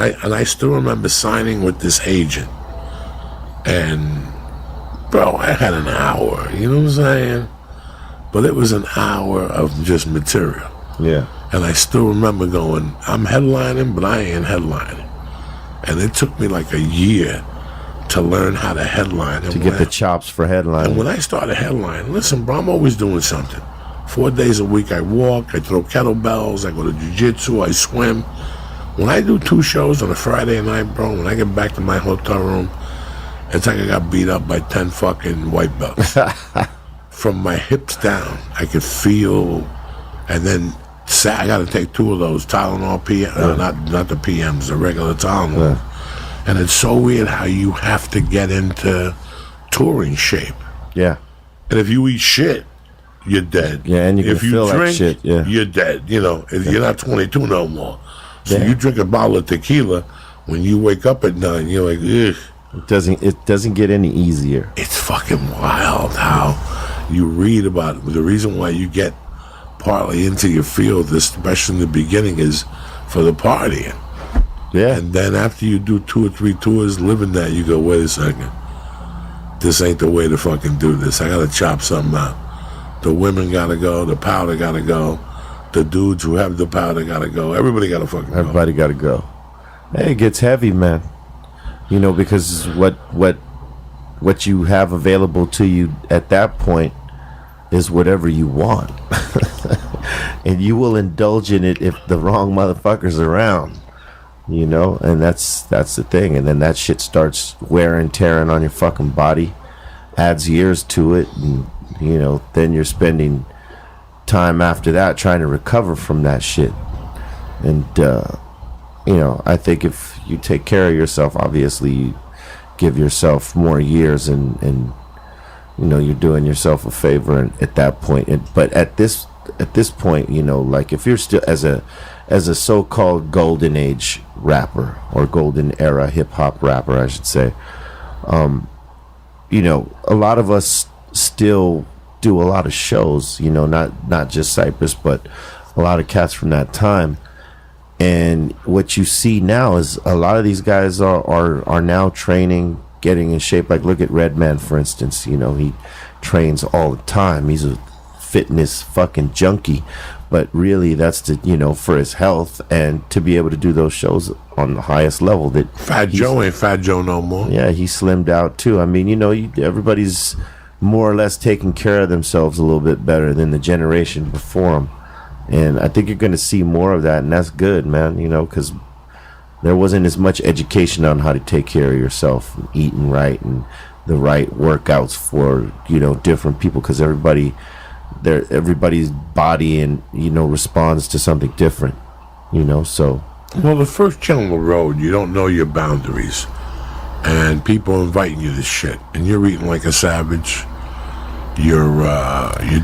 I still remember signing with this agent. And, bro, I had an hour, you know what I'm saying? But it was an hour of just material. Yeah. And I still remember going, I'm headlining, but I ain't headlining. And it took me like a year to learn how to headline. To get the chops for headlining. And when I started headlining, listen, bro, I'm always doing something. 4 days a week I walk, I throw kettlebells, I go to jiu-jitsu, I swim. When I do 2 shows on a Friday night, bro, when I get back to my hotel room, it's like I got beat up by 10 fucking white belts. From my hips down, I could feel, and then I got to take 2 of those Tylenol not the PMs, the regular Tylenol. Yeah. And it's so weird how you have to get into touring shape. Yeah. And if you eat shit, you're dead. Yeah, and if you feel drink, like shit, yeah. You're dead. You know, you're not 22 no more. So you drink a bottle of tequila, when you wake up at 9, you're like, ugh. It doesn't get any easier. It's fucking wild how you read about it. The reason why you get partly into your field, especially in the beginning, is for the partying. Yeah. And then after you do 2 or 3 tours living that, you go, wait a second. This ain't the way to fucking do this. I gotta chop something out. The women gotta go. The powder gotta go. The dudes who have the powder gotta go. Everybody gotta fucking go. Everybody gotta go. Hey, it gets heavy, man. You know, because what you have available to you at that point is whatever you want. And you will indulge in it if the wrong motherfucker's around. You know, and that's the thing. And then that shit starts wearing and tearing on your fucking body, adds years to it, and you know, then you're spending time after that trying to recover from that shit. And you know, I think if you take care of yourself, obviously you give yourself more years, and you know, you're doing yourself a favor at that point. But at this point, you know, like if you're still as a so-called golden age rapper, or golden era hip-hop rapper, I should say, you know, a lot of us still do a lot of shows, you know, not just Cypress, but a lot of cats from that time. And what you see now is a lot of these guys are now training, getting in shape. Like look at Redman, for instance. You know, he trains all the time. He's a fitness fucking junkie, but really that's to, you know, for his health and to be able to do those shows on the highest level. That Fat Joe ain't Fat Joe no more. Yeah, he slimmed out too. I mean, you know, everybody's more or less taking care of themselves a little bit better than the generation before them. And I think you're going to see more of that, and that's good, man, you know, because there wasn't as much education on how to take care of yourself, and eating right, and the right workouts for, you know, different people, because everybody's body and, you know, responds to something different, you know, so. Well, the first year on the road, you don't know your boundaries, and people inviting you to shit, and you're eating like a savage. You're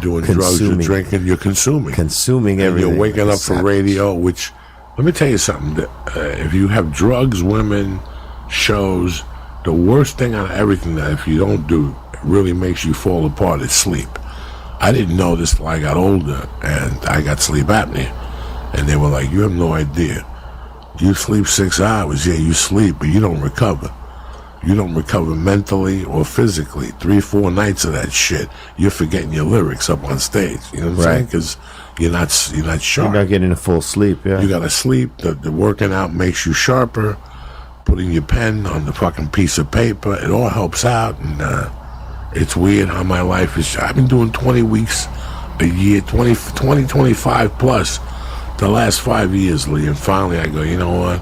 doing drugs, you're drinking, you're consuming everything. You're waking up for radio, which, let me tell you something. If you have drugs, women, shows, the worst thing out of everything that if you don't do really makes you fall apart is sleep. I didn't know this till I got older, and I got sleep apnea. And they were like, you have no idea. You sleep 6 hours, yeah, you sleep, but you don't recover. You don't recover mentally or physically. 3-4 nights of that shit, you're forgetting your lyrics up on stage. You know what I'm saying? Because you're not sharp. You're not getting a full sleep, yeah. You got to sleep. The working out makes you sharper. Putting your pen on the fucking piece of paper, it all helps out. And it's weird how my life is. I've been doing 20 weeks a year, 25 plus the last 5 years, Lee. And finally I go, you know what?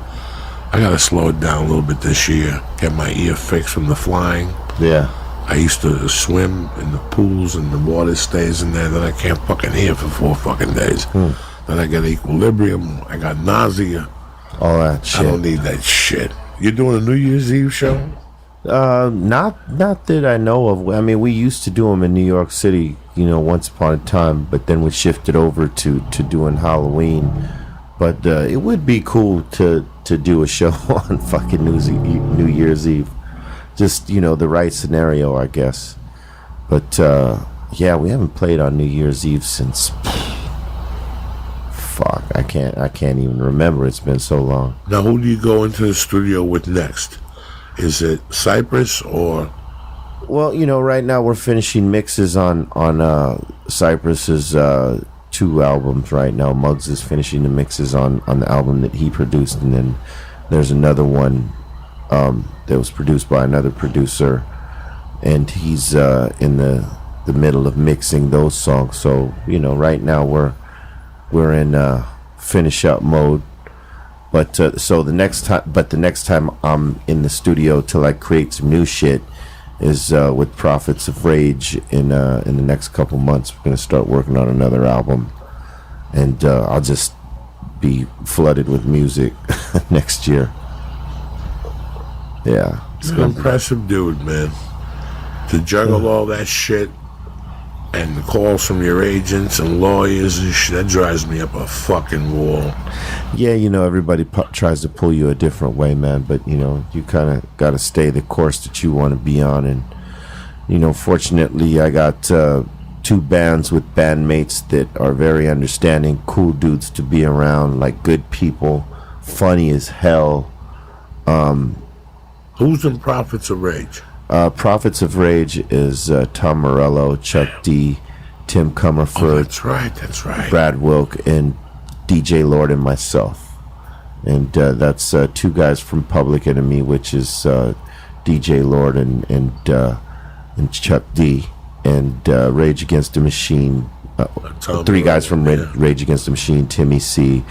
I got to slow it down a little bit this year. Get my ear fixed from the flying. Yeah. I used to swim in the pools and the water stays in there. Then I can't fucking hear for 4 fucking days. Then I got equilibrium. I got nausea. All that shit. I don't need that shit. You doing a New Year's Eve show? Not that I know of. I mean, we used to do them in New York City, you know, once upon a time. But then we shifted over to doing Halloween. But it would be cool to do a show on fucking New Year's Eve. Just, you know, the right scenario, I guess. But, yeah, we haven't played on New Year's Eve since... Fuck, I can't even remember. It's been so long. Now, who do you go into the studio with next? Is it Cypress or? Well, right now we're finishing mixes on Cypress's 2 albums right now. Muggs is finishing the mixes on the album that he produced, and then there's another one that was produced by another producer, and he's in the middle of mixing those songs. So right now we're in finish up mode. But the next time I'm in the studio till I create some new shit is with Prophets of Rage in the next couple months. We're gonna start working on another album, and I'll just be flooded with music next year. Yeah, you're an impressive dude, man. To juggle all that shit and the calls from your agents and lawyers and shit, that drives me up a fucking wall. Yeah, everybody tries to pull you a different way, man, but you kind of got to stay the course that you want to be on. And fortunately I got 2 bands with bandmates that are very understanding, cool dudes to be around, like good people, funny as hell. Who's in Prophets of Rage? Prophets of Rage is Tom Morello, Chuck D, Tim Comerford. Oh, that's right. Brad Wilk, and DJ Lord, and myself. And that's 2 guys from Public Enemy, which is DJ Lord and Chuck D, and Rage Against the Machine. 3 guys from Rage Against the Machine: Timmy C,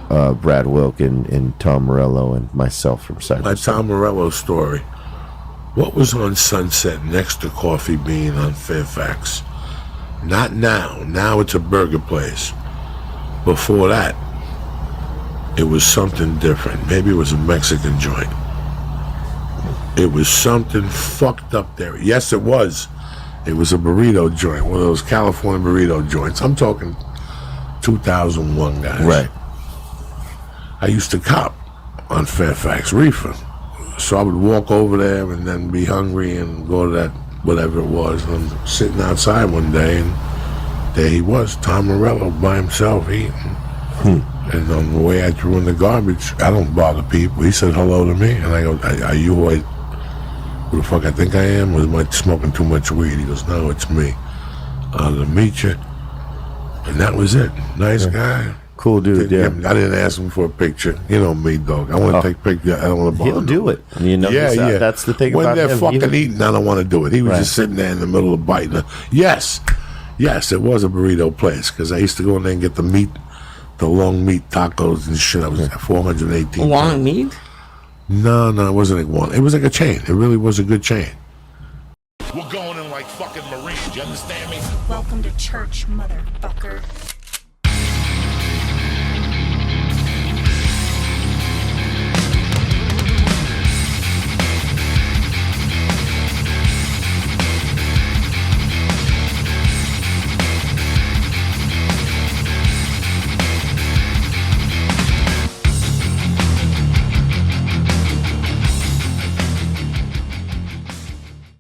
Brad Wilk, and Tom Morello, and myself from Cypress. My Tom Morello story. What was on Sunset next to Coffee Bean on Fairfax? Not now. Now it's a burger place. Before that, it was something different. Maybe it was a Mexican joint. It was something fucked up there. Yes, it was. It was a burrito joint, one of those California burrito joints. I'm talking 2001, guys. Right. I used to cop on Fairfax Reefer. So I would walk over there and then be hungry and go to that, whatever it was. And I'm sitting outside one day, and there he was, Tom Morello, by himself eating. And on the way I threw in the garbage, I don't bother people. He said hello to me, and I go, are you who the fuck I think I am? Was I smoking too much weed? He goes, no, it's me. To meet you. And that was it. Nice guy. Cool dude, yeah. I didn't ask him for a picture. You know me, dog. I want to take pictures. I don't want to bother He'll do it. Yeah. That's the thing when about him. When they're fucking eating, I don't want to do it. He was just sitting there in the middle of biting. Yes, it was a burrito place, because I used to go in there and get the meat, the long meat tacos and shit. I was at 418. Long meat? No, it wasn't like one. It was like a chain. It really was a good chain. We're going in like fucking Marines. You understand me? Welcome to church, motherfucker.